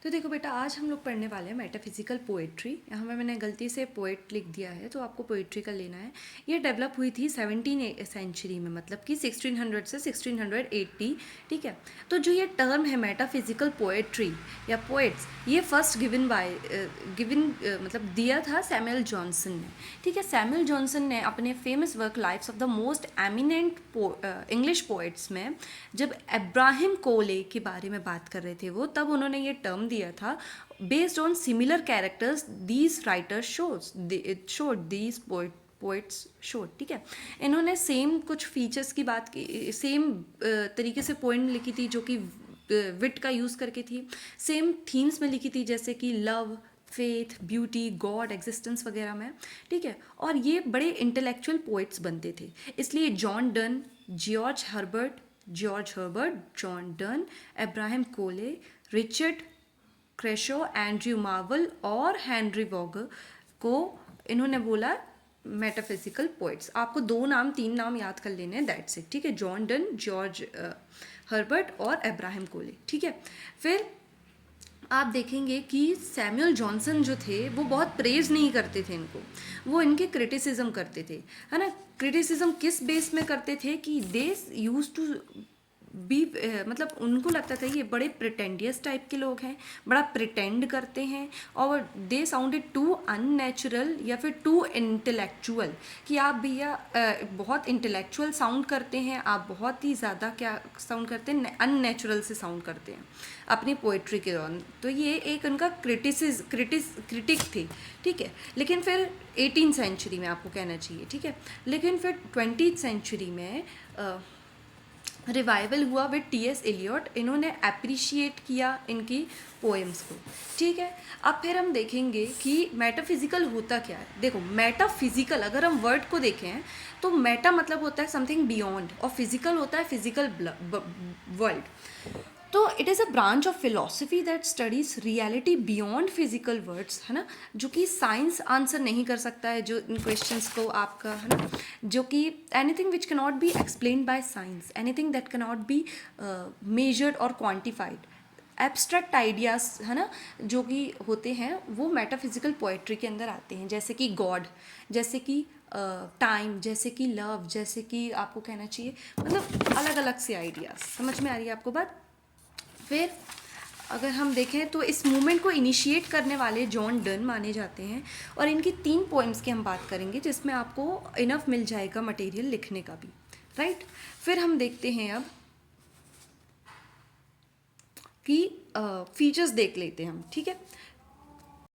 तो देखो बेटा, आज हम लोग पढ़ने वाले हैं मेटाफिजिकल पोएट्री। यहाँ में मैंने गलती से पोएट लिख दिया है, तो आपको पोएट्री का लेना है। ये डेवलप हुई थी 17 सेंचुरी में, मतलब कि 1600 से 1680। ठीक है। तो जो ये टर्म है मेटाफिजिकल पोएट्री या पोएट्स, ये फर्स्ट मतलब दिया था सैमुअल जॉनसन ने। ठीक है। सैमुअल जॉनसन ने अपने famous work lifes of the most eminent English poets में जब अब्राहम कोले के बारे में बात कर रहे थे वो, तब उन्होंने ये टर्म दिया था। Based on similar characters these writers showed these poets showed. ठीक है। इन्होंने सेम कुछ फीचर्स की बात की, सेम तरीके से पोइम लिखी थी जो कि विट का यूज़ करके थी, सेम थीम्स में लिखी थी जैसे कि love, faith, beauty, God, existence वगैरह में। ठीक है। और ये बड़े इंटेलेक्चुअल पोइट्स बनते थे, इसलिए John Donne, George Herbert, John Donne, Abraham कोले, रिचर्ड क्रेशो, एंड्रयू मार्वल और हेनरी वॉगर को इन्होंने बोला मेटाफिजिकल पोइट्स। आपको 2-3 नाम याद कर लेने हैं, दैट्स इट। ठीक है। जॉन डन, जॉर्ज हर्बर्ट और अब्राहम कोले। ठीक है। फिर आप देखेंगे कि सैमुअल जॉनसन जो थे वो बहुत प्रेज नहीं करते थे इनको, वो इनके क्रिटिसिज्म करते थे, है ना। क्रिटिसिज्म किस बेस में करते थे कि दे यूज टू बी मतलब उनको लगता था ये बड़े प्रिटेंडियस टाइप के लोग हैं, बड़ा प्रिटेंड करते हैं, और दे साउंडेड टू अननेचुरल या फिर टू इंटेलेक्चुअल, कि आप भैया बहुत इंटेलेक्चुअल साउंड करते हैं, आप बहुत ही ज़्यादा क्या साउंड करते हैं, अननेचुरल से साउंड करते हैं अपनी पोइट्री के दौरान। तो ये एक उनका क्रिटिक थी। ठीक है। लेकिन फिर 18th सेंचुरी में आपको कहना चाहिए। ठीक है। लेकिन फिर 20th सेंचुरी में रिवाइवल हुआ विद टी.एस. एलियट। इन्होंने अप्रिशिएट किया इनकी पोएम्स को। ठीक है। अब फिर हम देखेंगे कि मेटाफिजिकल होता क्या है। देखो, मेटाफिजिकल अगर हम वर्ड को देखें तो मेटा मतलब होता है समथिंग बियॉन्ड, और फिजिकल होता है फिजिकल वर्ल्ड। तो it is a branch of philosophy that studies reality beyond physical words, है ना, जो कि साइंस आंसर नहीं कर सकता है, जो इन क्वेश्चंस को आपका, है ना, जो कि anything which cannot be explain by science, anything that cannot be measured और क्वान्टिफाइड, एब्स्ट्रैक्ट आइडियाज़, है ना, जो कि होते हैं वो मेटाफिजिकल पोएट्री के अंदर आते हैं, जैसे कि गॉड, जैसे कि टाइम, जैसे कि लव, जैसे कि आपको कहना चाहिए मतलब अलग अलग से आइडियाज़। समझ में आ रही है आपको बात। फिर अगर हम देखें तो इस मूवमेंट को इनिशिएट करने वाले जॉन डन माने जाते हैं, और इनकी 3 पोएम्स की हम बात करेंगे जिसमें आपको इनफ मिल जाएगा मटेरियल लिखने का भी, राइट। फिर हम देखते हैं अब कि फीचर्स देख लेते हैं हम। ठीक है।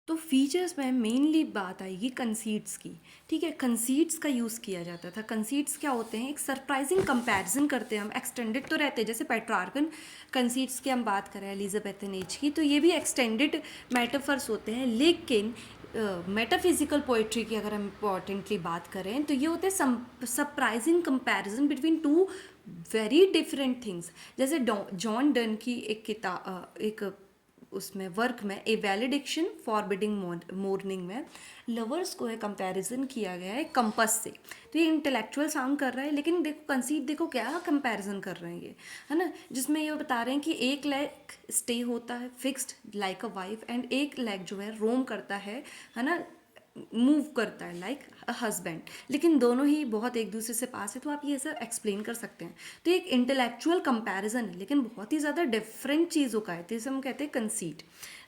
तो फीचर्स में मेनली बात आएगी कंसीट्स की। ठीक है। कंसीट्स का यूज़ किया जाता था। कंसीट्स क्या होते हैं, एक सरप्राइजिंग कंपैरिजन करते हैं हम, एक्सटेंडेड तो रहते हैं, जैसे पेट्रार्कन कंसीट्स की हम बात करें एलिजाबेथन एज की, तो ये भी एक्सटेंडेड मेटाफर्स होते हैं। लेकिन मेटाफिजिकल पोइट्री की अगर हम इम्पॉर्टेंटली बात करें तो ये होते हैं surprising comparison between two very different things. जैसे जॉन डन की एक किताब, एक उसमें वर्क में ए वैलिडिक्शन फॉरबिडिंग मॉर्निंग में लवर्स को है कंपैरिजन किया गया है कंपस से। तो ये इंटेलेक्चुअल साउंड कर रहा है, लेकिन देखो कंसीट, देखो क्या कंपैरिजन कर रहे हैं ये, है ना, जिसमें ये बता रहे हैं कि एक लेग स्टे होता है fixed like a wife, and एक लेग जो है रोम करता है ना, मूव करता है लाइक अ हस्बैंड, लेकिन दोनों ही बहुत एक दूसरे से पास है। तो आप ये ऐसा एक्सप्लेन कर सकते हैं। तो एक इंटेलेक्चुअल कंपैरिजन है, लेकिन बहुत ही ज़्यादा डिफरेंट चीज़ों का है, तो इसे हम कहते हैं कंसीट।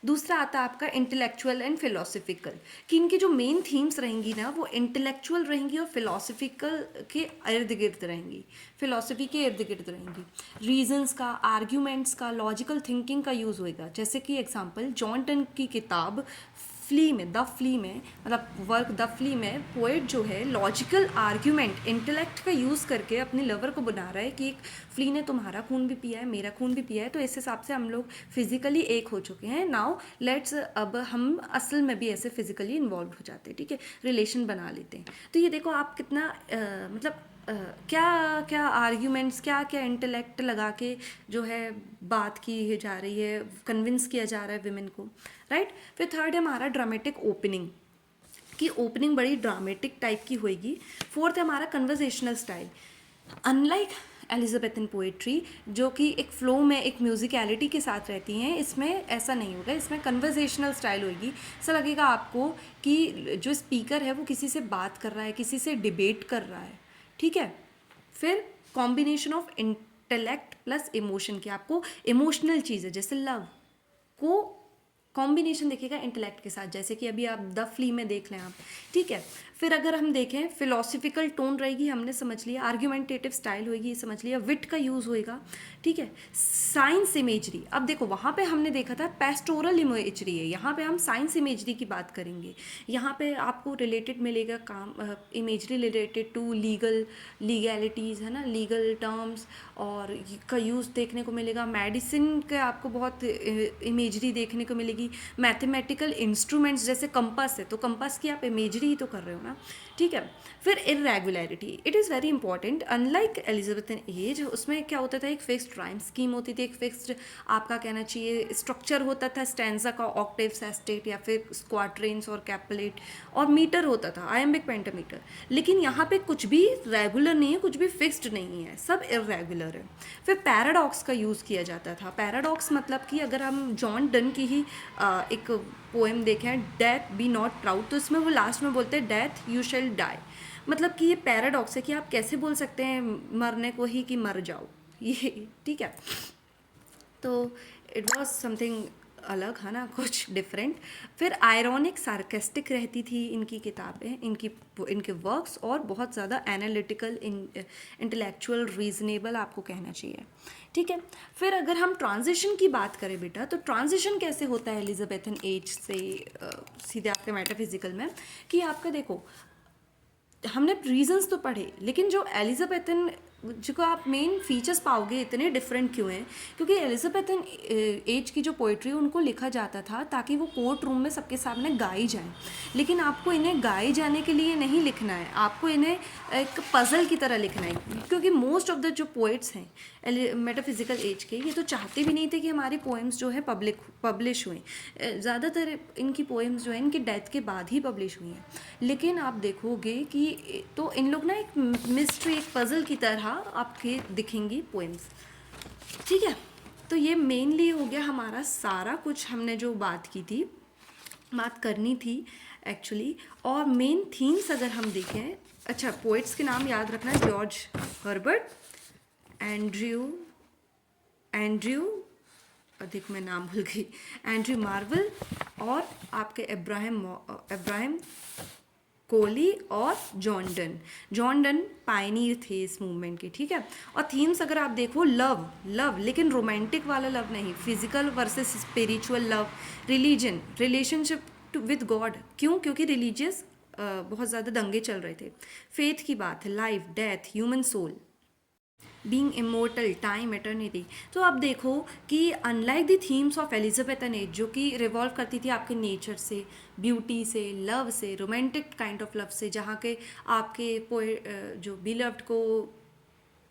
दूसरा आता है आपका इंटेलेक्चुअल एंड फिलोसफिकल, कि इनकी जो मेन थीम्स रहेंगी ना वो इंटेलेक्चुअल रहेंगी और फिलोसफिकल के इर्द गिर्द रहेंगी, फिलोसफी के इर्द गिर्द रहेंगी। रीजंस का, आर्ग्यूमेंट्स का, लॉजिकल थिंकिंग का यूज़ होएगा। जैसे कि एग्जांपल जॉन टन की किताब फ्ली में, द फ्ली में, मतलब वर्क द फ्ली में पोएट जो है लॉजिकल आर्ग्यूमेंट, इंटेलेक्ट का यूज़ करके अपने लवर को बना रहा है कि एक फ्ली ने तुम्हारा खून भी पिया है, मेरा खून भी पिया है, तो इस हिसाब से हम लोग फिजिकली एक हो चुके हैं। नाउ लेट्स, अब हम असल में भी ऐसे फिजिकली इन्वॉल्व हो जाते हैं। ठीक है। रिलेशन बना लेते हैं। तो ये देखो आप कितना मतलब क्या क्या आर्ग्यूमेंट्स, क्या क्या इंटेलेक्ट लगा के जो है बात की जा रही है, कन्विंस किया जा रहा है विमेन को, राइट। फिर थर्ड है हमारा ड्रामेटिक ओपनिंग, कि ओपनिंग बड़ी ड्रामेटिक टाइप की होएगी। फोर्थ है हमारा conversational style. Unlike Elizabethan poetry जो कि एक फ़्लो में एक म्यूज़िकलिटी के साथ रहती हैं, इसमें ऐसा नहीं होगा, इसमें कन्वर्सेशनल स्टाइल होगी। ऐसा लगेगा आपको कि जो स्पीकर है वो किसी से बात कर रहा है, किसी से डिबेट कर रहा है, ठीक है। फिर combination of intellect plus emotion की, आपको इमोशनल चीज़ें जैसे लव को कॉम्बिनेशन देखिएगा इंटेलेक्ट के साथ, जैसे कि अभी आप द फ्ली में देख लें आप, ठीक है। फिर अगर हम देखें फिलोसफिकल टोन रहेगी, हमने समझ लिया, आर्ग्यूमेंटेटिव स्टाइल होगी, ये समझ लिया, विट का यूज़ होएगा, ठीक है। साइंस इमेजरी, अब देखो वहाँ पे हमने देखा था पेस्टोरल इमेजरी है, यहाँ पे हम साइंस इमेजरी की बात करेंगे। यहाँ पे आपको रिलेटेड मिलेगा काम इमेजरी रिलेटेड टू लीगैलिटीज़, है ना, लीगल टर्म्स और का यूज़ देखने को मिलेगा। मेडिसिन के आपको बहुत इमेजरी देखने को मिलेगी। मैथमेटिकल इंस्ट्रूमेंट्स जैसे कंपास है, तो कंपास की आप इमेजरी ही तो कर रहे हो ना, ठीक है। फिर irregularity, it is very important, unlike Elizabethan age उसमें क्या होता था, एक फिक्स्ड राइम स्कीम होती थी, एक फिक्स्ड आपका कहना चाहिए स्ट्रक्चर होता था स्टैंजा का, ऑक्टेव, सेस्टेट या फिर स्क्वाट्रेन्स और कैपलेट, और मीटर होता था आयम्बिक पेंटामीटर। लेकिन यहाँ पे कुछ भी रेगुलर नहीं है, कुछ भी फिक्स्ड नहीं है, सब इरेगुलर है। फिर पैराडॉक्स का यूज़ किया जाता था। पैराडॉक्स मतलब कि अगर हम जॉन डन की ही एक पोएम देखें, डेथ बी नॉट प्राउड, तो इसमें वो लास्ट में बोलते हैं डेथ यू शेल डाई, मतलब कि ये पैराडॉक्स है कि आप कैसे बोल सकते हैं मरने को ही कि मर जाओ, ये ठीक है। तो इट वॉज समथिंग अलग, है ना, कुछ डिफरेंट। फिर आयरॉनिक सार्केस्टिक रहती थी इनकी किताबें, इनके वर्क्स, और बहुत ज़्यादा एनालिटिकल, इंटेलेक्चुअल, रीजनेबल आपको कहना चाहिए, ठीक है। फिर अगर हम ट्रांजिशन की बात करें बेटा, तो ट्रांजिशन कैसे होता है एलिजाबेथन एज से सीधे आपके मेटाफिजिकल में, कि आपका देखो हमने रीजंस तो पढ़े, लेकिन जो एलिजाबेथन जो आप मेन फीचर्स पाओगे इतने डिफरेंट क्यों हैं, क्योंकि एलिजाबेथन एज की जो पोइट्री उनको लिखा जाता था ताकि वो कोर्ट रूम में सबके सामने गाई जाए। लेकिन आपको इन्हें गाए जाने के लिए नहीं लिखना है, आपको इन्हें एक पजल की तरह लिखना है, क्योंकि मोस्ट ऑफ द जो पोइट्स हैं मेटाफिजिकल एज के, ये तो चाहते भी नहीं थे कि हमारी पोएम्स जो है पब्लिश हुई। ज़्यादातर इनकी पोएम्स जो है इनकी डेथ के बाद ही पब्लिश हुई हैं। लेकिन आप देखोगे कि तो इन लोग ना एक मिस्ट्री, एक पजल की तरह आपके दिखेंगी पोएम्स, ठीक है। तो ये मेनली हो गया हमारा सारा कुछ, हमने जो बात की थी, बात करनी थी एक्चुअली। और मेन थीम्स अगर हम देखें, अच्छा पोइट्स के नाम याद रखना, जॉर्ज हर्बर्ट, एंड्रयू अधिक मैं नाम भूल गई, एंड्रयू मार्वल, और आपके इब्राहिम कोहली और जॉन डन पायनियर थे इस मूवमेंट के, ठीक है। और थीम्स अगर आप देखो, लव लेकिन रोमांटिक वाला लव नहीं, physical versus spiritual love, religion, relationship with God, क्यों, क्योंकि रिलीजियस बहुत ज़्यादा दंगे चल रहे थे, फेथ की बात है, life, death, human soul, being immortal, time, eternity. तो आप देखो कि unlike the themes of Elizabethan age जो कि रिवॉल्व करती थी आपके नेचर से, ब्यूटी से, लव से, रोमांटिक काइंड ऑफ लव से, जहाँ के आपके जो बिलव्ड को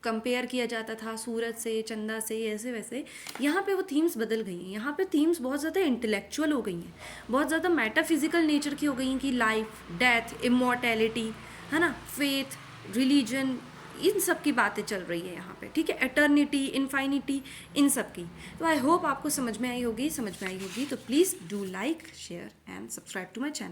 कंपेयर किया जाता था सूरज से, चंदा से, ऐसे वैसे, यहाँ पे वो थीम्स बदल गई हैं। यहाँ पे थीम्स बहुत ज़्यादा इंटेलेक्चुअल हो गई हैं, बहुत ज़्यादा मेटाफिजिकल नेचर की हो गई हैं, कि लाइफ, डेथ, इमॉर्टैलिटी, है ना, फेथ, रिलीजन, इन सब की बातें चल रही है यहाँ पे, ठीक है, एटर्निटी, इन्फाइनिटी, इन सब की। तो आई होप आपको समझ में आई होगी, तो please do like, share and subscribe to my channel.